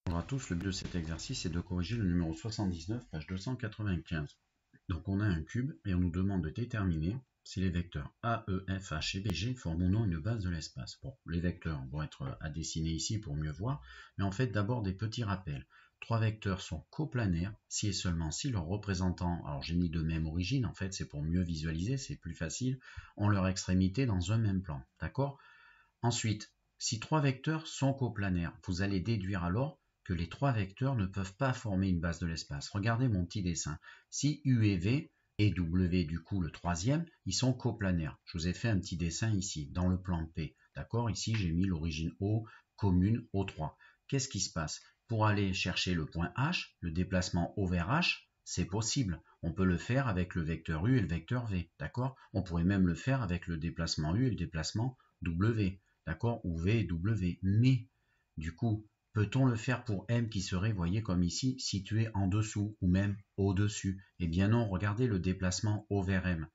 Bonjour à tous, le but de cet exercice est de corriger le numéro 79, page 295. Donc on a un cube et on nous demande de déterminer si les vecteurs A, E, F, H et BG forment ou non une base de l'espace. Bon, les vecteurs vont être à dessiner ici pour mieux voir, mais en fait d'abord des petits rappels. Trois vecteurs sont coplanaires si et seulement si leurs représentants, alors j'ai mis de même origine, en fait c'est pour mieux visualiser, c'est plus facile, ont leur extrémité dans un même plan, d'accord? Ensuite, si trois vecteurs sont coplanaires, vous allez déduire alors que les trois vecteurs ne peuvent pas former une base de l'espace. Regardez mon petit dessin. Si U et V et W, du coup le troisième, ils sont coplanaires. Je vous ai fait un petit dessin ici, dans le plan P. D'accord? Ici, j'ai mis l'origine O commune O3. Qu'est-ce qui se passe? Pour aller chercher le point H, le déplacement O vers H, c'est possible. On peut le faire avec le vecteur U et le vecteur V. D'accord? On pourrait même le faire avec le déplacement U et le déplacement W. D'accord, ou V et W. Mais, du coup, peut-on le faire pour M qui serait, voyez, comme ici, situé en dessous ou même au-dessus? Eh bien non, regardez le déplacement O vers M.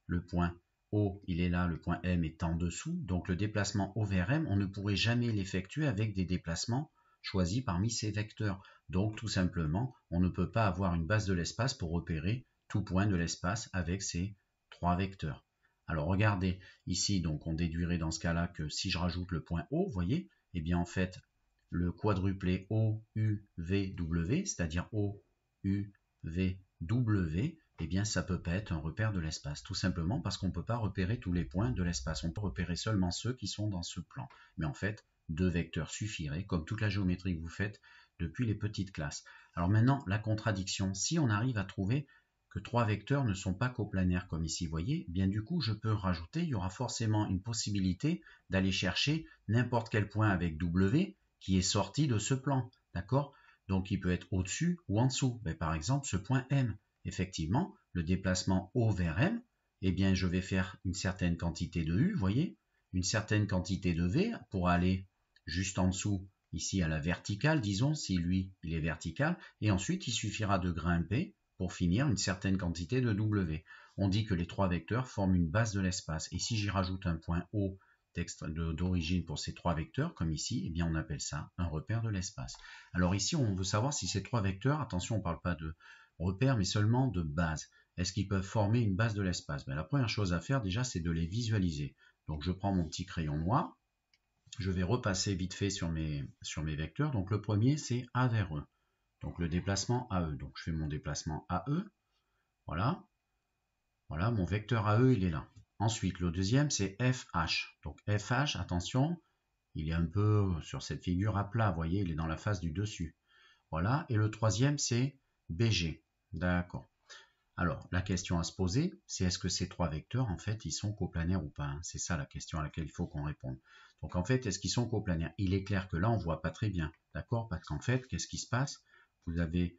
Le point O, il est là, le point M est en dessous. Donc le déplacement O vers M, on ne pourrait jamais l'effectuer avec des déplacements choisis parmi ces vecteurs. Donc tout simplement, on ne peut pas avoir une base de l'espace pour repérer tout point de l'espace avec ces trois vecteurs. Alors regardez, ici, donc on déduirait dans ce cas-là que si je rajoute le point O, vous voyez, eh bien en fait, le quadruplé O, U, V, W, c'est-à-dire O, U, V, W, eh bien ça peut pas être un repère de l'espace, tout simplement parce qu'on ne peut pas repérer tous les points de l'espace, on peut repérer seulement ceux qui sont dans ce plan. Mais en fait, deux vecteurs suffiraient, comme toute la géométrie que vous faites depuis les petites classes. Alors maintenant, la contradiction, si on arrive à trouver que trois vecteurs ne sont pas coplanaires comme ici, vous voyez, bien du coup je peux rajouter, il y aura forcément une possibilité d'aller chercher n'importe quel point avec W qui est sorti de ce plan, d'accord? Donc il peut être au-dessus ou en dessous. Mais par exemple ce point M, effectivement, le déplacement O vers M, eh bien je vais faire une certaine quantité de U, vous voyez, une certaine quantité de V pour aller juste en dessous, ici à la verticale, disons, si lui il est vertical, et ensuite il suffira de grimper pour finir une certaine quantité de W. On dit que les trois vecteurs forment une base de l'espace. Et si j'y rajoute un point O d'origine pour ces trois vecteurs, comme ici, eh bien on appelle ça un repère de l'espace. Alors ici, on veut savoir si ces trois vecteurs, attention, on ne parle pas de repère, mais seulement de base. Est-ce qu'ils peuvent former une base de l'espace? La première chose à faire déjà, c'est de les visualiser. Donc je prends mon petit crayon noir, je vais repasser vite fait sur mes vecteurs. Donc le premier, c'est A vers E. Donc le déplacement AE. Donc je fais mon déplacement AE. Voilà. Voilà, mon vecteur AE, il est là. Ensuite, le deuxième, c'est FH. Donc FH, attention, il est un peu sur cette figure à plat, vous voyez, il est dans la face du dessus. Voilà, et le troisième, c'est BG. D'accord. Alors, la question à se poser, c'est est-ce que ces trois vecteurs, en fait, ils sont coplanaires ou pas, hein? C'est ça la question à laquelle il faut qu'on réponde. Donc, en fait, est-ce qu'ils sont coplanaires? Il est clair que là, on ne voit pas très bien, d'accord? Parce qu'en fait, qu'est-ce qui se passe? Vous avez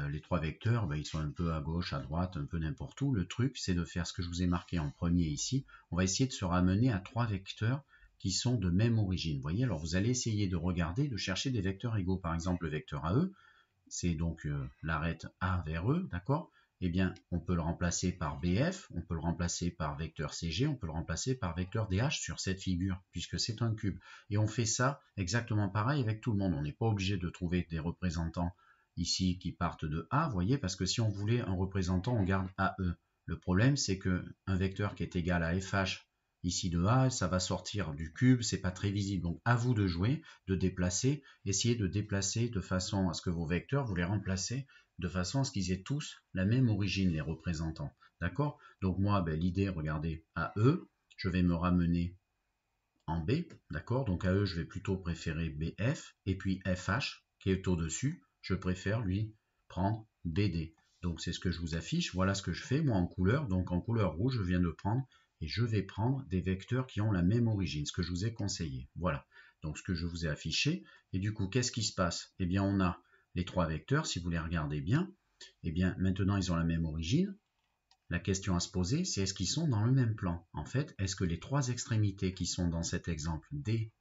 les trois vecteurs, ben, ils sont un peu à gauche, à droite, un peu n'importe où. Le truc, c'est de faire ce que je vous ai marqué en premier ici. On va essayer de se ramener à trois vecteurs qui sont de même origine. Vous voyez, alors vous allez essayer de regarder, de chercher des vecteurs égaux. Par exemple, le vecteur AE, c'est donc l'arête A vers E, d'accord? Eh bien, on peut le remplacer par BF, on peut le remplacer par vecteur CG, on peut le remplacer par vecteur DH sur cette figure, puisque c'est un cube. Et on fait ça exactement pareil avec tout le monde. On n'est pas obligé de trouver des représentants ici qui partent de A, vous voyez, parce que si on voulait un représentant, on garde AE. Le problème, c'est que un vecteur qui est égal à FH ici de A, ça va sortir du cube, c'est pas très visible. Donc à vous de jouer, de déplacer, essayez de déplacer de façon à ce que vos vecteurs, vous les remplacez de façon à ce qu'ils aient tous la même origine, les représentants. D'accord? Donc moi, l'idée, regardez, AE, je vais me ramener en B, d'accord? Donc AE, je vais plutôt préférer BF, et puis FH, qui est au-dessus, je préfère lui prendre BD. Donc c'est ce que je vous affiche, voilà ce que je fais moi en couleur. Donc en couleur rouge, je viens de prendre et je vais prendre des vecteurs qui ont la même origine, ce que je vous ai conseillé. Voilà, donc ce que je vous ai affiché. Et du coup, qu'est-ce qui se passe? Eh bien, on a les trois vecteurs, si vous les regardez bien. Eh bien, maintenant, ils ont la même origine. La question à se poser, c'est est-ce qu'ils sont dans le même plan? En fait, est-ce que les trois extrémités qui sont dans cet exemple, D,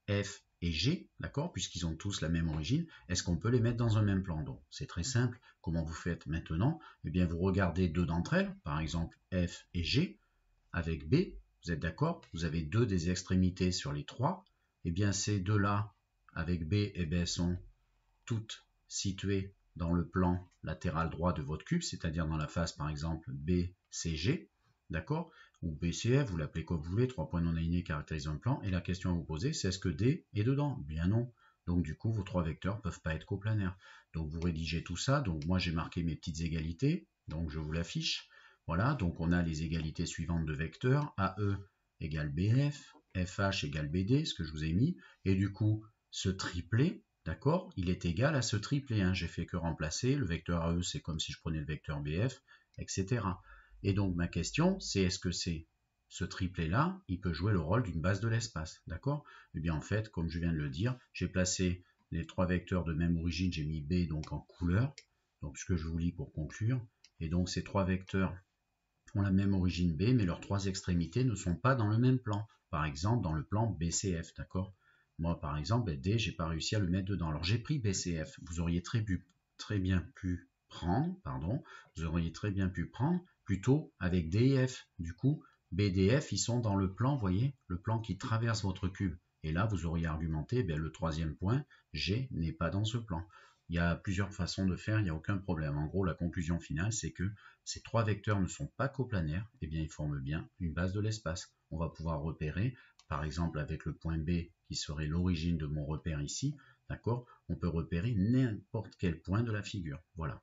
F et G, d'accord, puisqu'ils ont tous la même origine, est-ce qu'on peut les mettre dans un même plan? Donc, c'est très simple. Comment vous faites maintenant? Eh bien, vous regardez deux d'entre elles, par exemple F et G, avec B, vous êtes d'accord? Vous avez deux des extrémités sur les trois. Eh bien, ces deux-là, avec B, eh bien, sont toutes situées dans le plan latéral droit de votre cube, c'est-à-dire dans la face par exemple BCG, d'accord, ou BCF, vous l'appelez comme vous voulez, 3 points non alignés caractérisent un plan, et la question à vous poser, c'est est-ce que D est dedans? Bien non. Donc du coup, vos 3 vecteurs ne peuvent pas être coplanaires. Donc vous rédigez tout ça, donc moi j'ai marqué mes petites égalités, donc je vous l'affiche. Voilà, donc on a les égalités suivantes de vecteurs, AE égale BF, FH égale BD, ce que je vous ai mis, et du coup, ce triplet, d'accord, il est égal à ce triplet, hein. J'ai fait que remplacer, le vecteur AE c'est comme si je prenais le vecteur BF, etc. Et donc ma question, c'est est-ce que c'est ce triplet-là, il peut jouer le rôle d'une base de l'espace, d'accord? Eh bien en fait, comme je viens de le dire, j'ai placé les 3 vecteurs de même origine, j'ai mis B donc en couleur, donc ce que je vous lis pour conclure, et donc ces 3 vecteurs ont la même origine B, mais leurs 3 extrémités ne sont pas dans le même plan, par exemple dans le plan BCF, d'accord? Moi par exemple, D, j'ai pas réussi à le mettre dedans, alors j'ai pris BCF, vous auriez très bien pu prendre, plutôt avec DF, du coup, BDF, ils sont dans le plan, vous voyez, le plan qui traverse votre cube. Et là, vous auriez argumenté, le 3e point, G n'est pas dans ce plan. Il y a plusieurs façons de faire, il n'y a aucun problème. En gros, la conclusion finale, c'est que ces 3 vecteurs ne sont pas coplanaires, et bien ils forment bien une base de l'espace. On va pouvoir repérer, par exemple avec le point B, qui serait l'origine de mon repère ici, d'accord, on peut repérer n'importe quel point de la figure. Voilà.